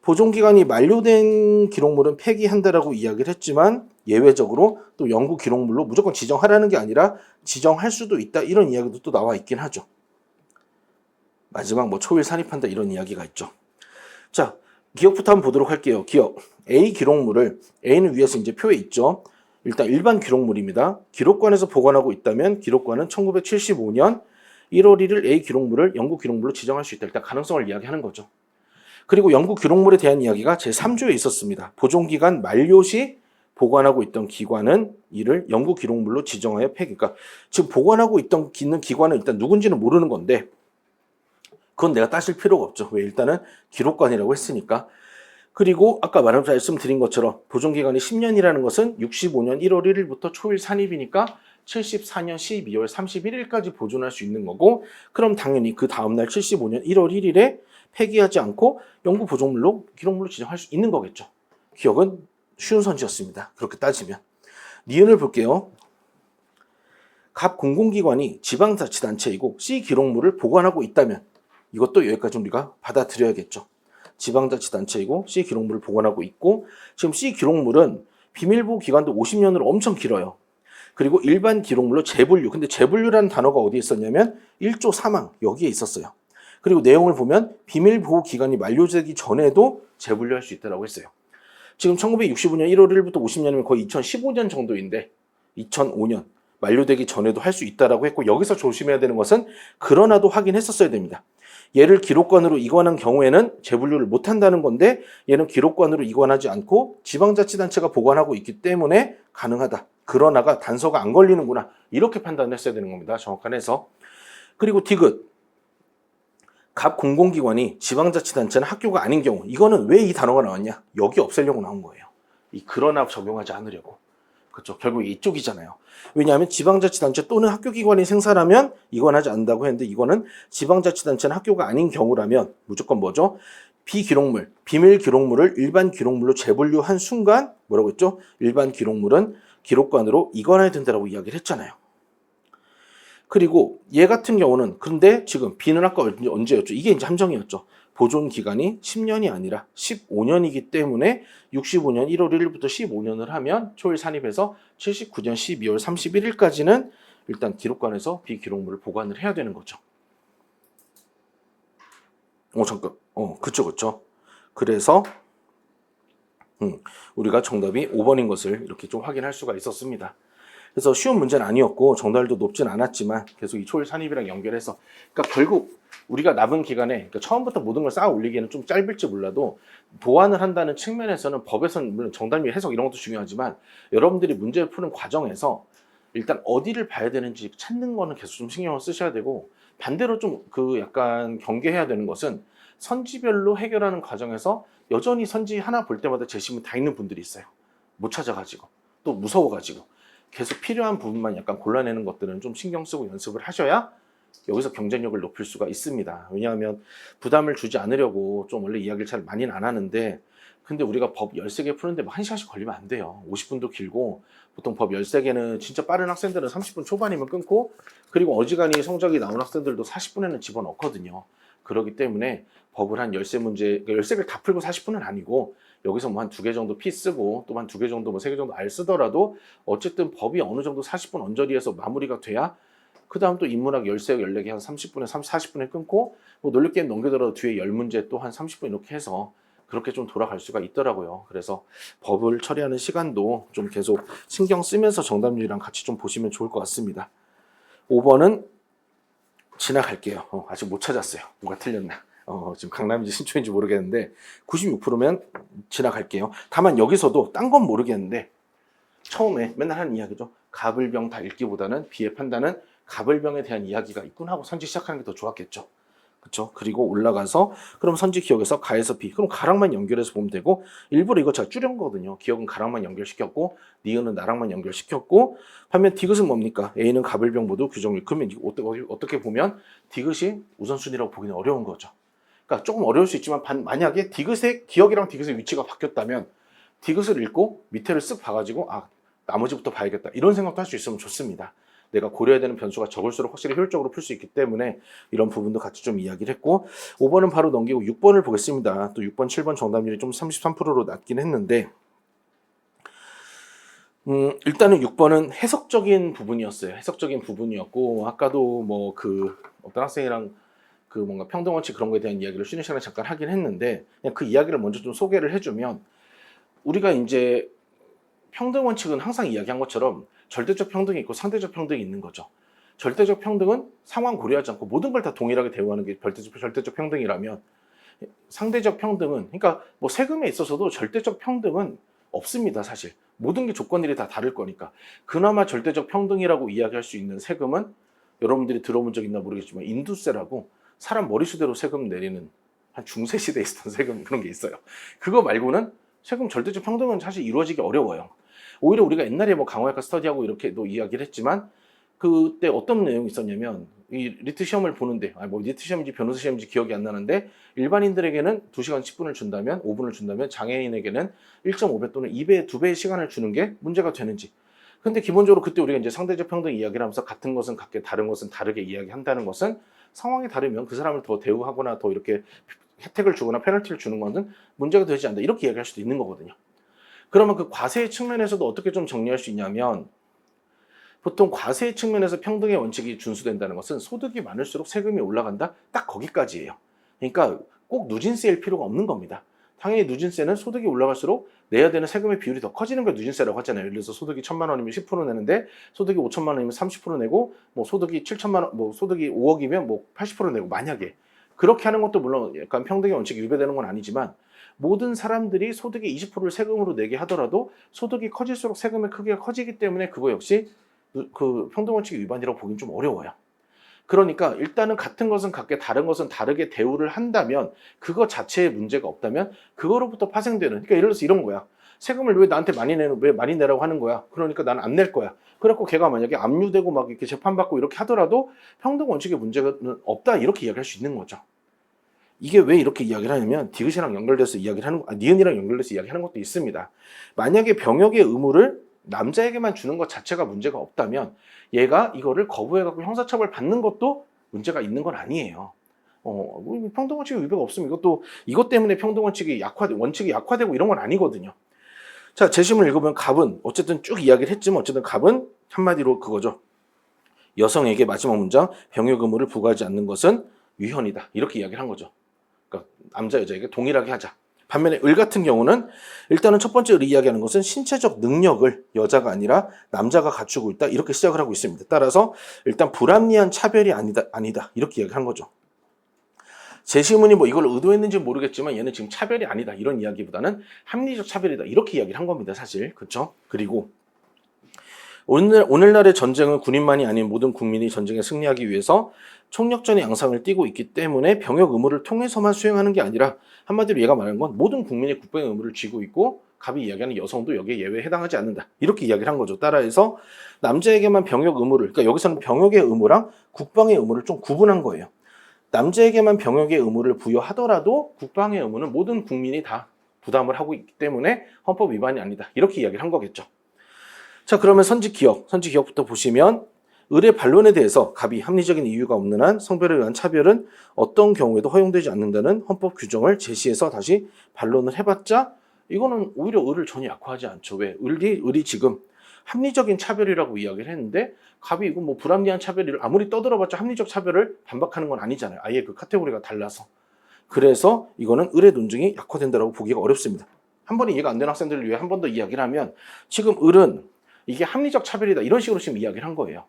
보존기간이 만료된 기록물은 폐기한다라고 이야기를 했지만 예외적으로 또 연구 기록물로 무조건 지정하라는 게 아니라 지정할 수도 있다 이런 이야기도 또 나와 있긴 하죠. 마지막 초일 산입한다 이런 이야기가 있죠. 자, 기억부터 한번 보도록 할게요. 기억. A 기록물을 A는 위에서 이제 표에 있죠. 일단 일반 기록물입니다. 기록관에서 보관하고 있다면 기록관은 1975년 1월 1일 A 기록물을 연구 기록물로 지정할 수 있다. 일단 가능성을 이야기하는 거죠. 그리고 연구 기록물에 대한 이야기가 제3조에 있었습니다. 보존기간 만료 시 보관하고 있던 기관은 이를 연구 기록물로 지정하여 폐기. 그러니까 지금 보관하고 있는 기관은 일단 누군지는 모르는 건데 그건 내가 따질 필요가 없죠. 왜? 일단은 기록관이라고 했으니까. 그리고 아까 말씀드린 것처럼 보존기간이 10년이라는 것은 65년 1월 1일부터 초일 산입이니까 74년 12월 31일까지 보존할 수 있는 거고 그럼 당연히 그 다음날 75년 1월 1일에 폐기하지 않고 연구 보존물로 기록물로 지정할 수 있는 거겠죠. 기억은 쉬운 선지였습니다. 그렇게 따지면. 니은을 볼게요. 갑 공공기관이 지방자치단체이고 C 기록물을 보관하고 있다면 이것도 여기까지 우리가 받아들여야겠죠. 지방자치단체이고 C 기록물을 보관하고 있고 지금 C 기록물은 비밀보호 기간도 50년으로 엄청 길어요. 그리고 일반 기록물로 재분류. 근데 재분류라는 단어가 어디에 있었냐면 1조 3항 여기에 있었어요. 그리고 내용을 보면 비밀보호 기간이 만료되기 전에도 재분류할 수 있다고 했어요. 지금 1965년 1월 1일부터 50년이면 거의 2015년 정도인데 2005년 만료되기 전에도 할 수 있다라고 했고, 여기서 조심해야 되는 것은 그러나도 확인했었어야 됩니다. 얘를 기록관으로 이관한 경우에는 재분류를 못한다는 건데, 얘는 기록관으로 이관하지 않고 지방자치단체가 보관하고 있기 때문에 가능하다. 그러나가 단서가 안 걸리는구나. 이렇게 판단했어야 되는 겁니다. 정확한 해서. 그리고 디귿. 각 공공기관이 지방자치단체는 학교가 아닌 경우, 이거는 왜 이 단어가 나왔냐? 여기 없애려고 나온 거예요. 이 그러나 적용하지 않으려고. 그렇죠. 결국 이쪽이잖아요. 왜냐하면 지방자치단체 또는 학교기관이 생산하면 이관하지 않는다고 했는데, 이거는 지방자치단체는 학교가 아닌 경우라면 무조건 뭐죠? 비기록물, 비밀기록물을 일반 기록물로 재분류한 순간 뭐라고 했죠? 일반 기록물은 기록관으로 이관해야 된다고 이야기를 했잖아요. 그리고 얘 같은 경우는, 근데 지금 B는 아까 언제였죠? 이게 이제 함정이었죠. 보존 기간이 10년이 아니라 15년이기 때문에 65년 1월 1일부터 15년을 하면 초일 산입해서 79년 12월 31일까지는 일단 기록관에서 비기록물을 보관을 해야 되는 거죠. 잠깐. 그쵸. 그래서 우리가 정답이 5번인 것을 이렇게 좀 확인할 수가 있었습니다. 그래서 쉬운 문제는 아니었고 정답률도 높진 않았지만 계속 이 초일 산입이랑 연결해서, 그러니까 결국 우리가 남은 기간에, 그러니까 처음부터 모든 걸 쌓아 올리기에는 좀 짧을지 몰라도 보완을 한다는 측면에서는 법에서는 물론 정답률 해석 이런 것도 중요하지만, 여러분들이 문제를 푸는 과정에서 일단 어디를 봐야 되는지 찾는 거는 계속 좀 신경을 쓰셔야 되고, 반대로 좀 그 약간 경계해야 되는 것은 선지별로 해결하는 과정에서 여전히 선지 하나 볼 때마다 재심은 다 있는 분들이 있어요. 못 찾아가지고 또 무서워가지고 계속 필요한 부분만 약간 골라내는 것들은 좀 신경 쓰고 연습을 하셔야 여기서 경쟁력을 높일 수가 있습니다. 왜냐하면 부담을 주지 않으려고 좀 원래 이야기를 잘 많이는 안 하는데, 근데 우리가 법 13개 푸는데 막 1시간씩 걸리면 안 돼요. 50분도 길고, 보통 법 13개는 진짜 빠른 학생들은 30분 초반이면 끊고, 그리고 어지간히 성적이 나온 학생들도 40분에는 집어넣거든요. 그렇기 때문에 법을 한 13문제, 13개를 다 풀고 40분은 아니고, 여기서 뭐 한 2개 정도 P 쓰고 또 한 2개 정도 뭐 3개 정도 R 쓰더라도 어쨌든 법이 어느 정도 40분 언저리에서 마무리가 돼야 그 다음 또 인문학 13, 14개 한 30분에 40분에 끊고, 뭐 논리게임 넘기더라도 뒤에 10문제 또 한 30분 이렇게 해서 그렇게 좀 돌아갈 수가 있더라고요. 그래서 법을 처리하는 시간도 좀 계속 신경 쓰면서 정답률이랑 같이 좀 보시면 좋을 것 같습니다. 5번은 지나갈게요. 아직 못 찾았어요. 뭐가 틀렸나. 지금 강남인지 신촌인지 모르겠는데 96%면 지나갈게요. 다만 여기서도 딴 건 모르겠는데 처음에 맨날 하는 이야기죠. 갑을병 다 읽기보다는 B의 판단은 갑을병에 대한 이야기가 있군 하고 선지 시작하는 게 더 좋았겠죠. 그렇죠? 그리고 올라가서 그럼 선지 기억에서 가에서 B, 그럼 가랑만 연결해서 보면 되고, 일부러 이거 제가 줄인 거거든요. 기억은 가랑만 연결시켰고 니은은 나랑만 연결시켰고, 반면 디귿은 뭡니까? A는 갑을병 모두 규정일. 그러면 어떻게 보면 디귿이 우선순위라고 보기는 어려운 거죠. 그러니까 조금 어려울 수 있지만 만약에 디귿의 기억이랑 디귿의 위치가 바뀌었다면 디귿을 읽고 밑에를 쓱 봐가지고 나머지부터 봐야겠다 이런 생각도 할 수 있으면 좋습니다. 내가 고려해야 되는 변수가 적을수록 확실히 효율적으로 풀 수 있기 때문에 이런 부분도 같이 좀 이야기를 했고, 5번은 바로 넘기고 6번을 보겠습니다. 또 6번, 7번 정답률이 좀 33%로 낮긴 했는데, 일단은 6번은 해석적인 부분이었어요. 해석적인 부분이었고, 아까도 뭐 어떤 학생이랑 뭔가 평등원칙 그런 거에 대한 이야기를 쉬는 시간에 잠깐 하긴 했는데, 그냥 그 이야기를 먼저 좀 소개를 해주면, 우리가 이제 평등원칙은 항상 이야기한 것처럼 절대적 평등이 있고 상대적 평등이 있는 거죠. 절대적 평등은 상황 고려하지 않고 모든 걸 다 동일하게 대우하는 게 절대적 평등이라면, 상대적 평등은, 그러니까 뭐 세금에 있어서도 절대적 평등은 없습니다. 사실 모든 게 조건들이 다 다를 거니까. 그나마 절대적 평등이라고 이야기할 수 있는 세금은 여러분들이 들어본 적 있나 모르겠지만 인두세라고 사람 머리수대로 세금 내리는, 한 중세 시대에 있었던 세금 그런 게 있어요. 그거 말고는 세금 절대적 평등은 사실 이루어지기 어려워요. 오히려 우리가 옛날에 뭐 강화학과 스터디하고 이렇게도 이야기를 했지만, 그때 어떤 내용이 있었냐면, 이 리트 시험을 보는데, 뭐 리트 시험인지 변호사 시험인지 기억이 안 나는데, 일반인들에게는 2시간 10분을 준다면, 5분을 준다면, 장애인에게는 1.5배 또는 2배, 2배의 시간을 주는 게 문제가 되는지. 근데 기본적으로 그때 우리가 이제 상대적 평등 이야기를 하면서 같은 것은 같게 다른 것은 다르게 이야기한다는 것은, 상황이 다르면 그 사람을 더 대우하거나 더 이렇게 혜택을 주거나 페널티를 주는 것은 문제가 되지 않는다, 이렇게 이야기할 수도 있는 거거든요. 그러면 그 과세의 측면에서도 어떻게 좀 정리할 수 있냐면, 보통 과세의 측면에서 평등의 원칙이 준수된다는 것은 소득이 많을수록 세금이 올라간다, 딱 거기까지예요. 그러니까 꼭 누진세일 필요가 없는 겁니다. 당연히 누진세는 소득이 올라갈수록 내야 되는 세금의 비율이 더 커지는 걸 누진세라고 하잖아요. 예를 들어서 소득이 1,000만 원이면 10% 내는데 소득이 5천만 원이면 30% 내고 뭐 소득이 7천만 원, 뭐 소득이 5억이면 뭐 80% 내고 만약에 그렇게 하는 것도 물론 약간 평등의 원칙이 위배되는 건 아니지만 모든 사람들이 소득의 20%를 세금으로 내게 하더라도 소득이 커질수록 세금의 크기가 커지기 때문에 그거 역시 그 평등 원칙의 위반이라고 보기는 좀 어려워요. 그러니까 일단은 같은 것은 같게 다른 것은 다르게 대우를 한다면 그거 자체에 문제가 없다면 그거로부터 파생되는 그러니까 예를 들어서 이런 거야. 세금을 왜 나한테 왜 많이 내라고 하는 거야. 그러니까 나는 안 낼 거야. 그래갖고 걔가 만약에 압류되고 막 이렇게 재판받고 이렇게 하더라도 평등 원칙에 문제는 없다 이렇게 이야기할 수 있는 거죠. 이게 왜 이렇게 이야기를 하냐면 디귿이랑 연결돼서 이야기를 하는 니은이랑 연결돼서 이야기하는 것도 있습니다. 만약에 병역의 의무를 남자에게만 주는 것 자체가 문제가 없다면 얘가 이거를 거부해갖고 형사처벌 받는 것도 문제가 있는 건 아니에요. 평등원칙의 위배가 없으면 이것 때문에 평등원칙이 원칙이 약화되고 이런 건 아니거든요. 자, 재심을 읽으면 갑은 어쨌든 쭉 이야기를 했지만 어쨌든 갑은 한마디로 그거죠. 여성에게 마지막 문장 병역 의무를 부과하지 않는 것은 위헌이다. 이렇게 이야기를 한 거죠. 그러니까 남자 여자에게 동일하게 하자. 반면에 을 같은 경우는 일단은 첫 번째 을이 이야기하는 것은 신체적 능력을 여자가 아니라 남자가 갖추고 있다 이렇게 시작을 하고 있습니다. 따라서 일단 불합리한 차별이 아니다 이렇게 이야기한 거죠. 재심은이 뭐 이걸 의도했는지 모르겠지만 얘는 지금 차별이 아니다 이런 이야기보다는 합리적 차별이다 이렇게 이야기를 한 겁니다. 사실 그렇죠? 그리고 오늘날의 전쟁은 군인만이 아닌 모든 국민이 전쟁에 승리하기 위해서 총력전의 양상을 띠고 있기 때문에 병역 의무를 통해서만 수행하는 게 아니라 한마디로 얘가 말하는 건 모든 국민이 국방의 의무를 쥐고 있고 갑이 이야기하는 여성도 여기에 예외에 해당하지 않는다. 이렇게 이야기를 한 거죠. 따라서 남자에게만 병역 의무를 그러니까 여기서는 병역의 의무랑 국방의 의무를 좀 구분한 거예요. 남자에게만 병역의 의무를 부여하더라도 국방의 의무는 모든 국민이 다 부담을 하고 있기 때문에 헌법 위반이 아니다. 이렇게 이야기를 한 거겠죠. 자, 그러면 선지기억부터 보시면 을의 반론에 대해서 갑이 합리적인 이유가 없는 한 성별에 의한 차별은 어떤 경우에도 허용되지 않는다는 헌법 규정을 제시해서 다시 반론을 해봤자 이거는 오히려 을을 전혀 약화하지 않죠. 왜? 을이 지금 합리적인 차별이라고 이야기를 했는데 갑이 이거 뭐 불합리한 차별을 아무리 떠들어봤자 합리적 차별을 반박하는 건 아니잖아요. 아예 그 카테고리가 달라서. 그래서 이거는 을의 논증이 약화된다고 보기가 어렵습니다. 한 번에 이해가 안 되는 학생들을 위해 한 번 더 이야기를 하면 지금 을은 이게 합리적 차별이다 이런 식으로 지금 이야기를 한 거예요.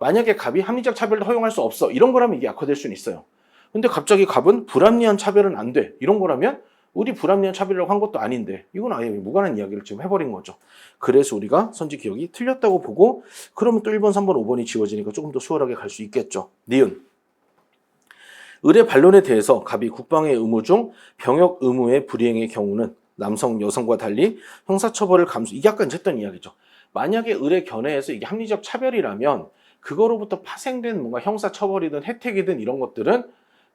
만약에 갑이 합리적 차별도 허용할 수 없어 이런 거라면 이게 약화될 수는 있어요. 근데 갑자기 갑은 불합리한 차별은 안 돼 이런 거라면 우리 불합리한 차별이라고 한 것도 아닌데 이건 아예 무관한 이야기를 지금 해버린 거죠. 그래서 우리가 선지기억이 틀렸다고 보고 그러면 또 1번, 3번, 5번이 지워지니까 조금 더 수월하게 갈 수 있겠죠. 니은 을의 반론에 대해서 갑이 국방의 의무 중 병역 의무의 불이행의 경우는 남성, 여성과 달리 형사처벌을 이게 아까 했던 이야기죠. 만약에 을의 견해에서 이게 합리적 차별이라면 그거로부터 파생된 뭔가 형사처벌이든 혜택이든 이런 것들은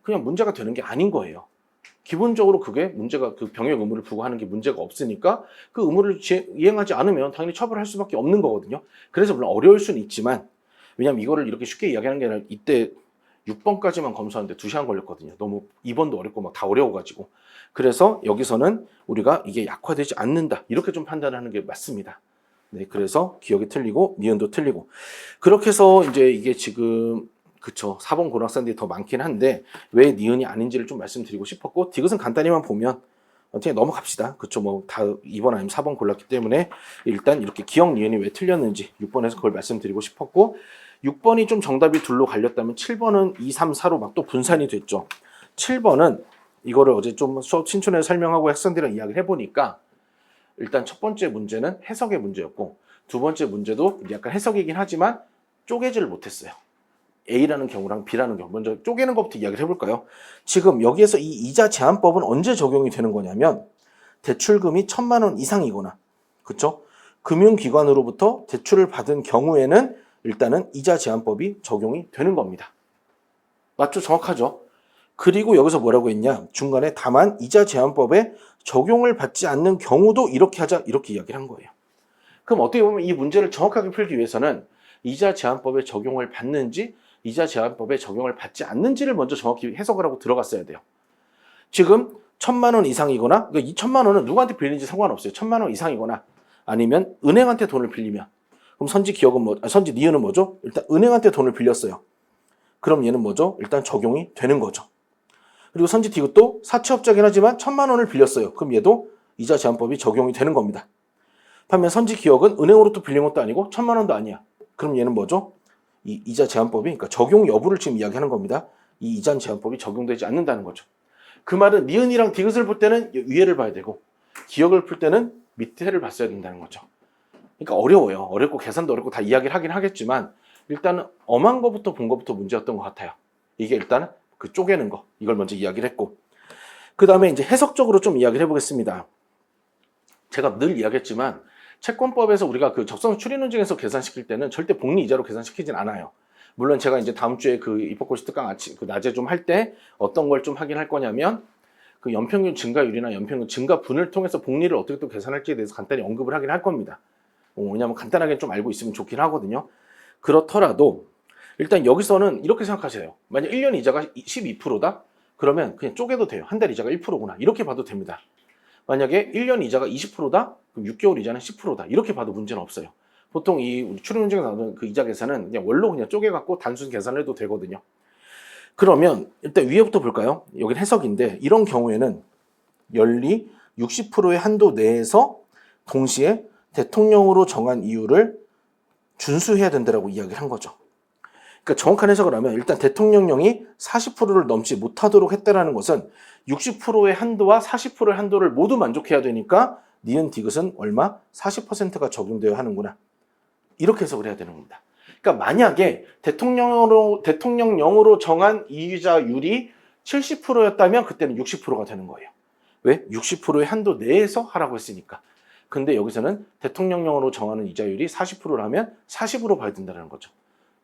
그냥 문제가 되는 게 아닌 거예요. 기본적으로 그게 문제가 그 병역 의무를 부과하는 게 문제가 없으니까 그 의무를 이행하지 않으면 당연히 처벌할 수밖에 없는 거거든요. 그래서 물론 어려울 수는 있지만 왜냐면 이거를 이렇게 쉽게 이야기하는 게 아니라 이때 6번까지만 검수하는데 2시간 걸렸거든요. 너무 2번도 어렵고 막 다 어려워가지고. 그래서 여기서는 우리가 이게 약화되지 않는다. 이렇게 좀 판단하는 게 맞습니다. 네, 그래서 기억이 틀리고 니은도 틀리고 그렇게 해서 이제 이게 지금 그쵸 4번 고등학생들이 더 많긴 한데 왜 니은이 아닌지를 좀 말씀드리고 싶었고 디귿은 간단히만 보면 어떻게 넘어갑시다. 그쵸 뭐 다 2번 아니면 4번 골랐기 때문에 일단 이렇게 기억 니은이 왜 틀렸는지 6번에서 그걸 말씀드리고 싶었고 6번이 좀 정답이 둘로 갈렸다면 7번은 2, 3, 4로 막 또 분산이 됐죠. 7번은 이거를 어제 좀 수업 친춘에서 설명하고 학생들이랑 이야기를 해보니까 일단 첫 번째 문제는 해석의 문제였고 두 번째 문제도 약간 해석이긴 하지만 쪼개지를 못했어요. A라는 경우랑 B라는 경우 먼저 쪼개는 것부터 이야기를 해볼까요? 지금 여기에서 이 이자 제한법은 언제 적용이 되는 거냐면 대출금이 1,000만 원 이상이거나 그쵸? 금융기관으로부터 대출을 받은 경우에는 일단은 이자 제한법이 적용이 되는 겁니다. 맞죠? 정확하죠? 그리고 여기서 뭐라고 했냐? 중간에 다만 이자 제한법에 적용을 받지 않는 경우도 이렇게 하자 이렇게 이야기를 한 거예요. 그럼 어떻게 보면 이 문제를 정확하게 풀기 위해서는 이자 제한법에 적용을 받는지 이자 제한법에 적용을 받지 않는지를 먼저 정확히 해석을 하고 들어갔어야 돼요. 지금 1,000만 원 이상이거나 그러니까 이 1,000만 원은 누구한테 빌리는지 상관없어요. 1,000만 원 이상이거나 아니면 은행한테 돈을 빌리면 그럼 선지 니은은 뭐죠? 일단 은행한테 돈을 빌렸어요. 그럼 얘는 뭐죠? 일단 적용이 되는 거죠. 그리고 선지 디귿도 사채업자긴 하지만 1,000만 원을 빌렸어요. 그럼 얘도 이자 제한법이 적용이 되는 겁니다. 반면 선지 기업은 은행으로부터 빌린 것도 아니고 1,000만 원도 아니야. 그럼 얘는 뭐죠? 이 이자 제한법이, 그러니까 적용 여부를 지금 이야기하는 겁니다. 이 이자 제한법이 적용되지 않는다는 거죠. 그 말은 니은이랑 디귿을 볼 때는 위에를 봐야 되고 기억을 풀 때는 밑에를 봤어야 된다는 거죠. 그러니까 어려워요. 어렵고 계산도 어렵고 다 이야기를 하긴 하겠지만 일단은 엄한 거부터 본 거부터 문제였던 것 같아요. 이게 일단은 그 쪼개는 거, 이걸 먼저 이야기를 했고, 그 다음에 이제 해석적으로 좀 이야기를 해보겠습니다. 제가 늘 이야기했지만 채권법에서 우리가 그 적성 추리논증에서 계산시킬 때는 절대 복리 이자로 계산시키진 않아요. 물론 제가 이제 다음 주에 그 입법고시 특강 아침 그 낮에 좀 할 때 어떤 걸 좀 하긴 할 거냐면 그 연평균 증가율이나 연평균 증가분을 통해서 복리를 어떻게 또 계산할지에 대해서 간단히 언급을 하긴 할 겁니다. 왜냐하면 간단하게 좀 알고 있으면 좋긴 하거든요. 그렇더라도 일단 여기서는 이렇게 생각하세요. 만약 1년 이자가 12%다? 그러면 그냥 쪼개도 돼요. 한 달 이자가 1%구나. 이렇게 봐도 됩니다. 만약에 1년 이자가 20%다? 그럼 6개월 이자는 10%다. 이렇게 봐도 문제는 없어요. 보통 이 추리논증에 나오는 그 이자 계산은 그냥 원로 그냥 쪼개갖고 단순 계산을 해도 되거든요. 그러면 일단 위에부터 볼까요? 여긴 해석인데 이런 경우에는 연리 60%의 한도 내에서 동시에 대통령으로 정한 이유를 준수해야 된다라고 이야기를 한 거죠. 그러니까 정확한 해석을 하면 일단 대통령령이 40%를 넘지 못하도록 했다라는 것은 60%의 한도와 40%의 한도를 모두 만족해야 되니까 니은 디귿은 얼마? 40%가 적용되어야 하는구나. 이렇게 해석을 해야 되는 겁니다. 그러니까 만약에 대통령령으로 정한 이자율이 70%였다면 그때는 60%가 되는 거예요. 왜? 60%의 한도 내에서 하라고 했으니까. 근데 여기서는 대통령령으로 정하는 이자율이 40%라면 40으로 봐야 된다는 거죠.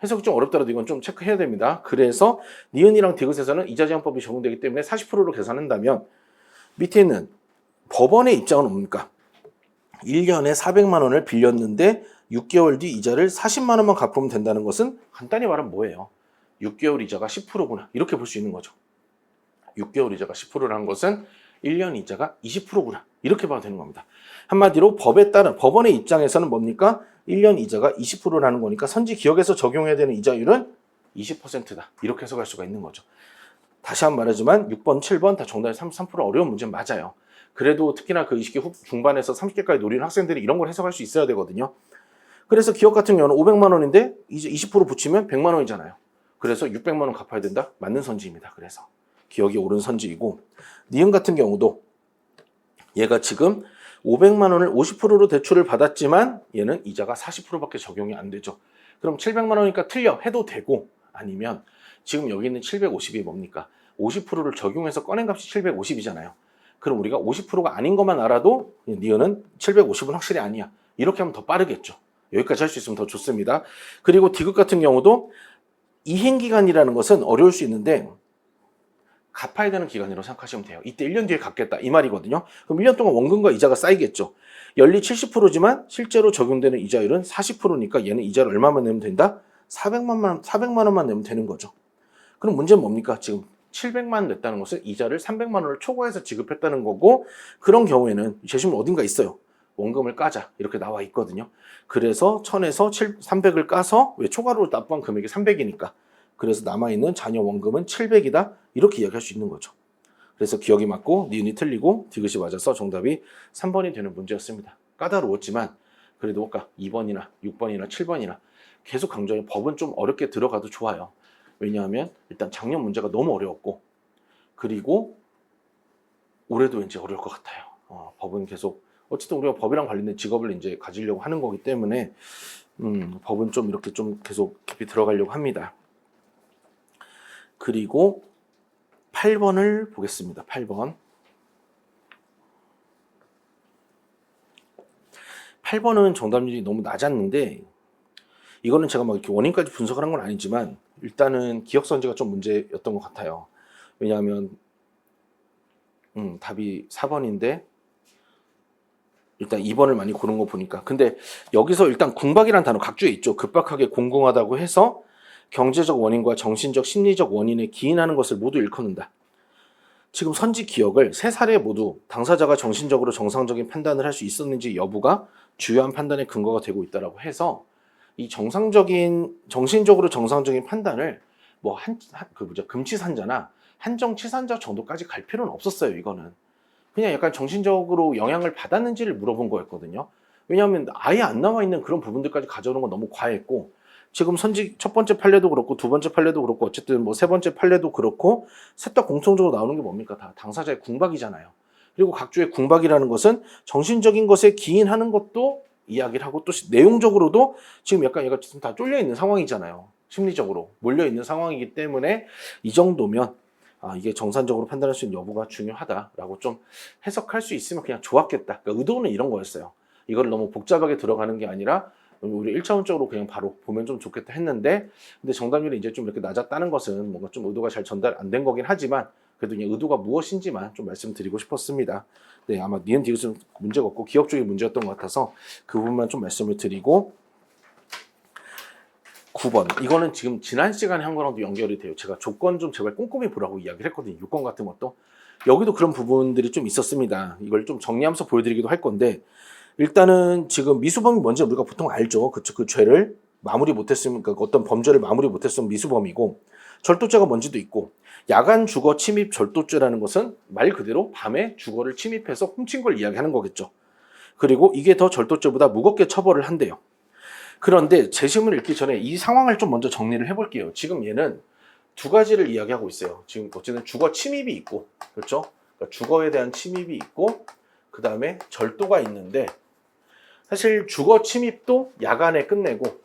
해석이 좀 어렵더라도 이건 좀 체크해야 됩니다. 그래서 니은이랑 디귿에서는 이자제한법이 적용되기 때문에 40%로 계산한다면 밑에 있는 법원의 입장은 뭡니까? 1년에 400만 원을 빌렸는데 6개월 뒤 이자를 40만 원만 갚으면 된다는 것은 간단히 말하면 뭐예요? 6개월 이자가 10%구나. 이렇게 볼 수 있는 거죠. 6개월 이자가 10%라는 것은 1년 이자가 20%구나. 이렇게 봐도 되는 겁니다. 한마디로 법에 따른 법원의 입장에서는 뭡니까? 1년 이자가 20%라는 거니까 선지 기억에서 적용해야 되는 이자율은 20%다. 이렇게 해석할 수가 있는 거죠. 다시 한번 말하지만 6번, 7번 다 정답이 33% 어려운 문제는 맞아요. 그래도 특히나 그 20개 중반에서 30개까지 노리는 학생들이 이런 걸 해석할 수 있어야 되거든요. 그래서 기업 같은 경우는 500만 원인데 이제 20% 붙이면 100만 원이잖아요. 그래서 600만 원 갚아야 된다? 맞는 선지입니다. 그래서 기억이 옳은 선지이고, 니은 같은 경우도 얘가 지금 500만 원을 50%로 대출을 받았지만 얘는 이자가 40%밖에 적용이 안 되죠. 그럼 700만 원이니까 틀려 해도 되고, 아니면 지금 여기 있는 750이 뭡니까? 50%를 적용해서 꺼낸 값이 750이잖아요. 그럼 우리가 50%가 아닌 것만 알아도 니은은 750은 확실히 아니야. 이렇게 하면 더 빠르겠죠. 여기까지 할 수 있으면 더 좋습니다. 그리고 디귿 같은 경우도 이행기간이라는 것은 어려울 수 있는데 갚아야 되는 기간이라고 생각하시면 돼요. 이때 1년 뒤에 갚겠다 이 말이거든요. 그럼 1년 동안 원금과 이자가 쌓이겠죠. 연리 70%지만 실제로 적용되는 이자율은 40%니까 얘는 이자를 얼마만 내면 된다? 400만 원만 내면 되는 거죠. 그럼 문제는 뭡니까? 지금 700만 원 냈다는 것은 이자를 300만 원을 초과해서 지급했다는 거고, 그런 경우에는 제시문 어딘가 있어요. 원금을 까자 이렇게 나와 있거든요. 그래서 1000에서 300을 까서 왜 초과로 납부한 금액이 300이니까 그래서 남아있는 잔여 원금은 700이다 이렇게 이야기할 수 있는 거죠. 그래서 기억이 맞고 니은이 틀리고 디귿이 맞아서 정답이 3번이 되는 문제였습니다. 까다로웠지만 그래도 아까 2번이나 6번이나 7번이나 계속 강조해 법은 좀 어렵게 들어가도 좋아요. 왜냐하면 일단 작년 문제가 너무 어려웠고 그리고 올해도 왠지 어려울 것 같아요. 법은 계속 어쨌든 우리가 법이랑 관련된 직업을 이제 가지려고 하는 거기 때문에 법은 좀 이렇게 좀 계속 깊이 들어가려고 합니다. 그리고 8번을 보겠습니다. 8번. 8번은 정답률이 너무 낮았는데 이거는 제가 막 이렇게 원인까지 분석을 한 건 아니지만 일단은 기억선지가 좀 문제였던 것 같아요. 왜냐하면 답이 4번인데 일단 2번을 많이 고른 거 보니까. 근데 여기서 일단 궁박이라는 단어 각주에 있죠. 급박하게 공공하다고 해서 경제적 원인과 정신적, 심리적 원인에 기인하는 것을 모두 일컫는다. 지금 선지 기억을 세 사례 모두 당사자가 정신적으로 정상적인 판단을 할 수 있었는지 여부가 주요한 판단의 근거가 되고 있다라고 해서 이 정상적인 정신적으로 정상적인 판단을 뭐 금치산자나 한정치산자 정도까지 갈 필요는 없었어요. 이거는 그냥 약간 정신적으로 영향을 받았는지를 물어본 거였거든요. 왜냐하면 아예 안 나와 있는 그런 부분들까지 가져오는 건 너무 과했고, 지금 선지 첫 번째 판례도 그렇고 두 번째 판례도 그렇고 어쨌든 뭐 세 번째 판례도 그렇고 셋 다 공통적으로 나오는 게 뭡니까? 다 당사자의 궁박이잖아요. 그리고 각주의 궁박이라는 것은 정신적인 것에 기인하는 것도 이야기를 하고, 또 내용적으로도 지금 약간 얘가 지금 다 쫄려 있는 상황이잖아요. 심리적으로 몰려 있는 상황이기 때문에 이 정도면 이게 정상적으로 판단할 수 있는 여부가 중요하다라고 좀 해석할 수 있으면 그냥 좋았겠다. 그러니까 의도는 이런 거였어요. 이걸 너무 복잡하게 들어가는 게 아니라 우리 1차원적으로 그냥 바로 보면 좀 좋겠다 했는데, 근데 정답률이 이제 좀 이렇게 낮았다는 것은 뭔가 좀 의도가 잘 전달 안 된 거긴 하지만, 그래도 그냥 의도가 무엇인지만 좀 말씀드리고 싶었습니다. 네, 아마 니은 디귿은 문제가 없고 기억 쪽이 문제였던 것 같아서 그 부분만 좀 말씀을 드리고, 9번 이거는 지금 지난 시간에 한 거랑도 연결이 돼요. 제가 조건 좀 제발 꼼꼼히 보라고 이야기를 했거든요. 6건 같은 것도 여기도 그런 부분들이 좀 있었습니다. 이걸 좀 정리하면서 보여드리기도 할 건데, 일단은 지금 미수범이 뭔지 우리가 보통 알죠. 그 죄를 마무리 못했으면, 그러니까 어떤 범죄를 마무리 못했으면 미수범이고, 절도죄가 뭔지도 있고, 야간 주거 침입 절도죄라는 것은 말 그대로 밤에 주거를 침입해서 훔친 걸 이야기하는 거겠죠. 그리고 이게 더 절도죄보다 무겁게 처벌을 한대요. 그런데 재심을 읽기 전에 이 상황을 좀 먼저 정리를 해볼게요. 지금 얘는 두 가지를 이야기하고 있어요. 지금 어쨌든 주거 침입이 있고, 그렇죠? 그러니까 주거에 대한 침입이 있고, 그 다음에 절도가 있는데, 사실 주거 침입도 야간에 끝내고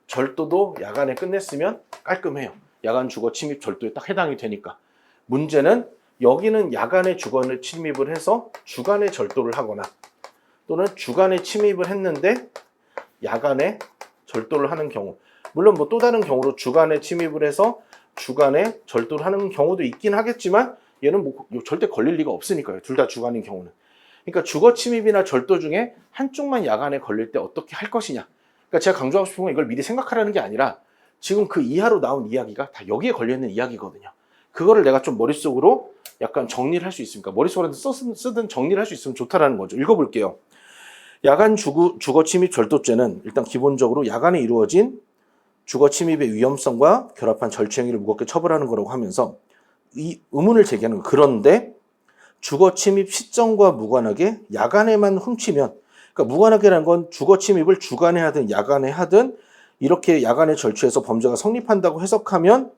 절도도 야간에 끝냈으면 깔끔해요. 야간 주거 침입 절도에 딱 해당이 되니까. 문제는 여기는 야간에 주거를 침입을 해서 주간에 절도를 하거나, 또는 주간에 침입을 했는데 야간에 절도를 하는 경우, 물론 뭐 또 다른 경우로 주간에 침입을 해서 주간에 절도를 하는 경우도 있긴 하겠지만, 얘는 뭐 절대 걸릴 리가 없으니까요. 둘 다 주간인 경우는. 그러니까 주거 침입이나 절도 중에 한쪽만 야간에 걸릴 때 어떻게 할 것이냐. 그러니까 제가 강조하고 싶은 건 이걸 미리 생각하라는 게 아니라 지금 그 이하로 나온 이야기가 다 여기에 걸려있는 이야기거든요. 그거를 내가 좀 머릿속으로 약간 정리를 할 수 있으니까, 머릿속으로 쓰든 정리를 할 수 있으면 좋다라는 거죠. 읽어볼게요. 야간 주거 침입 절도죄는 일단 기본적으로 야간에 이루어진 주거 침입의 위험성과 결합한 절취 행위를 무겁게 처벌하는 거라고 하면서 이 의문을 제기하는 거예요. 그런데 주거 침입 시점과 무관하게 야간에만 훔치면, 그러니까 무관하게라는 건 주거 침입을 주간에 하든 야간에 하든 이렇게 야간에 절취해서 범죄가 성립한다고 해석하면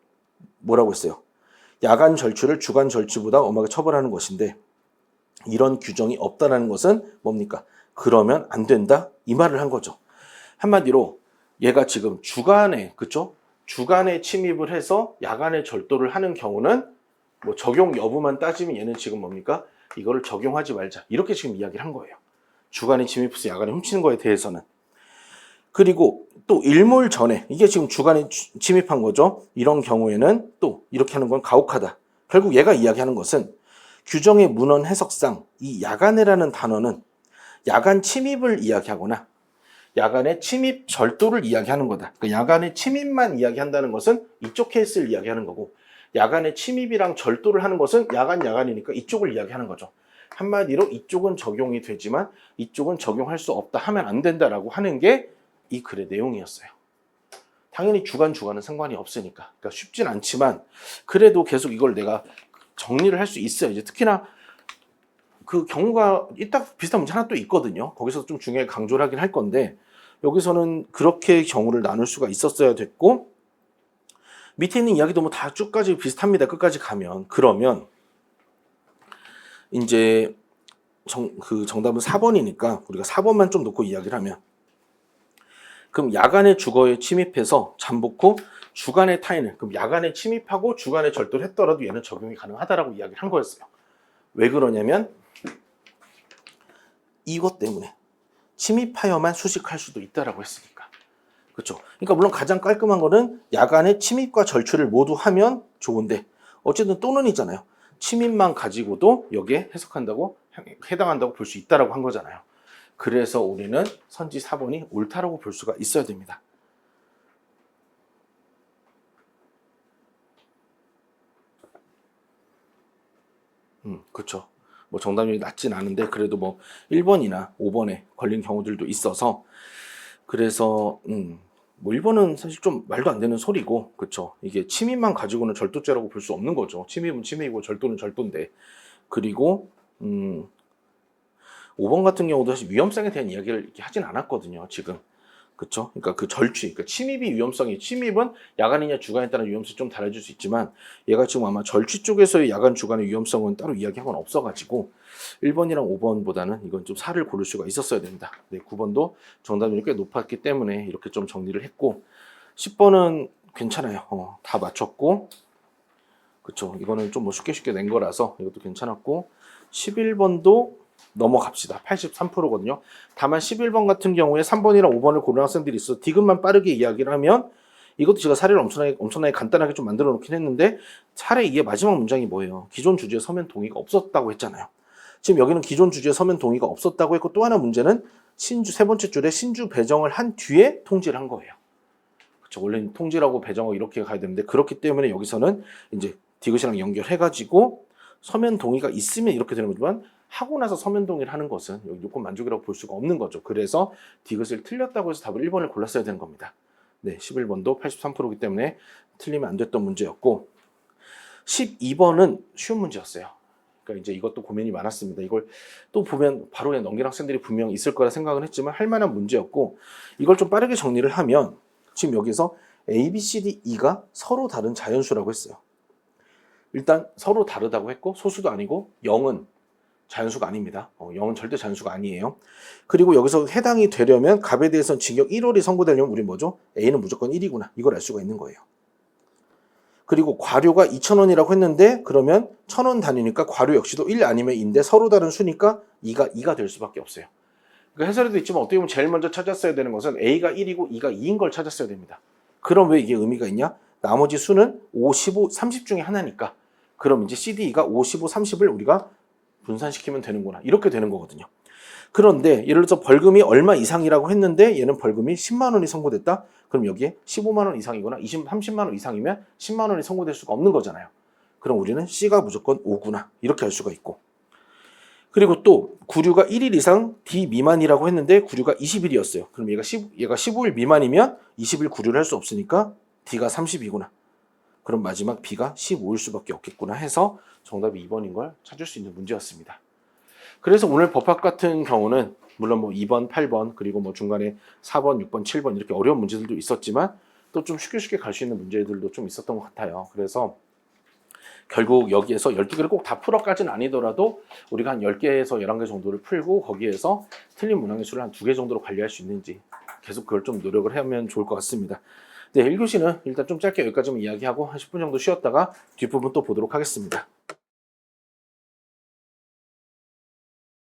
뭐라고 했어요? 야간 절취를 주간 절취보다 엄하게 처벌하는 것인데, 이런 규정이 없다는 것은 뭡니까? 그러면 안 된다, 이 말을 한 거죠. 한마디로 얘가 지금 주간에, 그쵸? 주간에 침입을 해서 야간에 절도를 하는 경우는 뭐 적용 여부만 따지면 얘는 지금 뭡니까? 이거를 적용하지 말자, 이렇게 지금 이야기를 한 거예요. 주간에 침입해서 야간에 훔치는 거에 대해서는. 그리고 또 일몰 전에, 이게 지금 주간에 침입한 거죠. 이런 경우에는 또 이렇게 하는 건 가혹하다. 결국 얘가 이야기하는 것은 규정의 문헌 해석상 이 야간에라는 단어는 야간 침입을 이야기하거나 야간의 침입 절도를 이야기하는 거다. 그러니까 야간의 침입만 이야기한다는 것은 이쪽 케이스를 이야기하는 거고, 야간의 침입이랑 절도를 하는 것은 야간이니까 이쪽을 이야기하는 거죠. 한마디로 이쪽은 적용이 되지만 이쪽은 적용할 수 없다, 하면 안 된다라고 하는 게 이 글의 내용이었어요. 당연히 주간은 상관이 없으니까. 그러니까 쉽진 않지만 그래도 계속 이걸 내가 정리를 할 수 있어요. 이제 특히나 그 경우가 이따 비슷한 문제 하나 또 있거든요. 거기서 좀 중요하게 강조를 하긴 할 건데, 여기서는 그렇게 경우를 나눌 수가 있었어야 됐고, 밑에 있는 이야기도 뭐 다 쭉까지 비슷합니다. 끝까지 가면. 그러면 이제 정답은 4번이니까 우리가 4번만 좀 놓고 이야기를 하면, 그럼 야간에 주거에 침입해서 잠복 후 주간에 타인을, 그럼 야간에 침입하고 주간에 절도를 했더라도 얘는 적용이 가능하다라고 이야기를 한 거였어요. 왜 그러냐면 이것 때문에 침입하여만 수식할 수도 있다라고 했으니까. 그렇죠? 그러니까 물론 가장 깔끔한 거는 야간에 침입과 절취를 모두 하면 좋은데, 어쨌든 또는이잖아요. 침입만 가지고도 여기에 해당한다고 볼 수 있다라고 한 거잖아요. 그래서 우리는 선지 4번이 옳다라고 볼 수가 있어야 됩니다. 그렇죠. 뭐 정답률이 낮진 않은데 그래도 뭐 1번이나 5번에 걸린 경우들도 있어서, 그래서 뭐 1번은 사실 좀 말도 안 되는 소리고, 그쵸? 이게 침입만 가지고는 절도죄라고 볼 수 없는 거죠. 침입은 침입이고 절도는 절도인데. 그리고 5번 같은 경우도 사실 위험성에 대한 이야기를 이렇게 하진 않았거든요, 지금. 그쵸? 그러니까 그 절취, 그러니까 침입이 위험성이, 침입은 야간이냐 주간에 따른 위험성이 좀 달라질 수 있지만, 얘가 지금 아마 절취 쪽에서의 야간 주간의 위험성은 따로 이야기한 건 없어가지고 1번이랑 5번보다는 이건 좀 살을 고를 수가 있었어야 됩니다. 네, 9번도 정답률이 꽤 높았기 때문에 이렇게 좀 정리를 했고, 10번은 괜찮아요. 다 맞췄고, 그쵸? 이거는 좀 뭐 쉽게 낸 거라서 이것도 괜찮았고, 11번도 넘어갑시다. 83%거든요. 다만 11번 같은 경우에 3번이랑 5번을 고른 학생들이 있어 디귿만 빠르게 이야기를 하면, 이것도 제가 사례를 엄청나게 간단하게 좀 만들어 놓긴 했는데, 사례 이게 마지막 문장이 뭐예요? 기존 주제에 서면 동의가 없었다고 했잖아요. 지금 여기는 기존 주제에 서면 동의가 없었다고 했고, 또 하나 문제는 세 번째 줄에 신주 배정을 한 뒤에 통지를 한 거예요. 그쵸? 원래는 통지라고 배정하고 이렇게 가야 되는데, 그렇기 때문에 여기서는 이제 디귿이랑 연결해가지고 서면 동의가 있으면 이렇게 되는 거지만, 하고 나서 서면 동의를 하는 것은 여기 요건 만족이라고 볼 수가 없는 거죠. 그래서 디귿을 틀렸다고 해서 답을 1번을 골랐어야 되는 겁니다. 네, 11번도 83%이기 때문에 틀리면 안 됐던 문제였고, 12번은 쉬운 문제였어요. 그러니까 이제 이것도 고민이 많았습니다. 이걸 또 보면 바로 그냥 넘기는 학생들이 분명 있을 거라 생각은 했지만 할 만한 문제였고, 이걸 좀 빠르게 정리를 하면, 지금 여기서 A, B, C, D, E가 서로 다른 자연수라고 했어요. 일단 서로 다르다고 했고, 소수도 아니고 0은 자연수가 아닙니다. 0은 절대 자연수가 아니에요. 그리고 여기서 해당이 되려면 값에 대해서는 징역 1월이 선고되려면 우리 뭐죠? A는 무조건 1이구나. 이걸 알 수가 있는 거예요. 그리고 과료가 2,000원이라고 했는데, 그러면 1,000원 단위니까 과료 역시도 1 아니면 2인데 서로 다른 수니까 2가 될 수밖에 없어요. 그러니까 해설에도 있지만 어떻게 보면 제일 먼저 찾았어야 되는 것은 A가 1이고 2가 2인 걸 찾았어야 됩니다. 그럼 왜 이게 의미가 있냐? 나머지 수는 5, 15, 30 중에 하나니까, 그럼 이제 C, D, E가 5, 15, 30을 우리가 분산시키면 되는구나. 이렇게 되는 거거든요. 그런데 예를 들어서 벌금이 얼마 이상이라고 했는데 얘는 벌금이 10만 원이 선고됐다? 그럼 여기에 15만 원 이상이거나 30만 원 이상이면 10만 원이 선고될 수가 없는 거잖아요. 그럼 우리는 C가 무조건 5구나. 이렇게 할 수가 있고. 그리고 또 구류가 1일 이상 D 미만이라고 했는데 구류가 20일이었어요. 그럼 얘가 15일 미만이면 20일 구류를 할 수 없으니까 D가 30이구나. 그럼 마지막 B가 15일 수밖에 없겠구나 해서 정답이 2번인 걸 찾을 수 있는 문제였습니다. 그래서 오늘 법학 같은 경우는 물론 뭐 2번, 8번, 그리고 뭐 중간에 4번, 6번, 7번 이렇게 어려운 문제들도 있었지만 또 좀 쉽게 갈 수 있는 문제들도 좀 있었던 것 같아요. 그래서 결국 여기에서 12개를 꼭 다 풀어까지는 아니더라도 우리가 한 10개에서 11개 정도를 풀고 거기에서 틀린 문항의 수를 한 2개 정도로 관리할 수 있는지 계속 그걸 좀 노력을 하면 좋을 것 같습니다. 네, 1교시는 일단 좀 짧게 여기까지만 이야기하고 한 10분 정도 쉬었다가 뒷부분 또 보도록 하겠습니다.